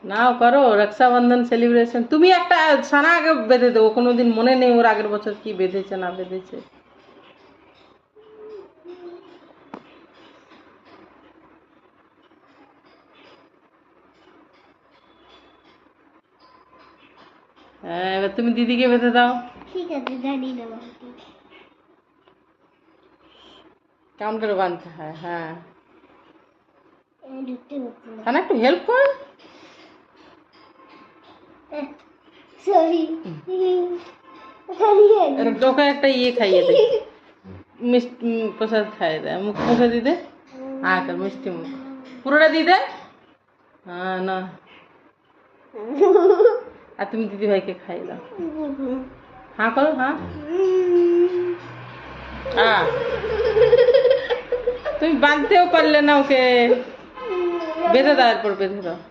নাও করো রক্ষাবন্ধন সেলিব্রেশন। তুমি একটা সানা আগে বেঁধে দেবো, কোনোদিন মনে নেই ওর আগের বছর কি বেঁধেছে না বেঁধেছে। হ্যাঁ, এবার তুমি দিদিকে বেঁধে দাও। ঠিক আছে, জানি না বাবা। কেমন করে বাঁধতে হয়? হ্যাঁ, আমি ঢুকতে পারছি না। সানা একটু হেল্প কর। সরি। ওকে একটা ইয়ে খাইয়ে দে, মিষ্টি প্রসাদ খাইয়ে দে, মুখ মুখে দিয়ে দে। হ্যাঁ কর মিষ্টি মুখ, পুরোটা দিয়ে দে। হ্যাঁ না, আর তুমি দিদি ভাইকে খাইয়ে দাও। হ্যাঁ করো, হ্যাঁ। তুমি বাঁধতেও পারলে না ওকে, বেঁধে দাও, এরপর বেঁধে দাও।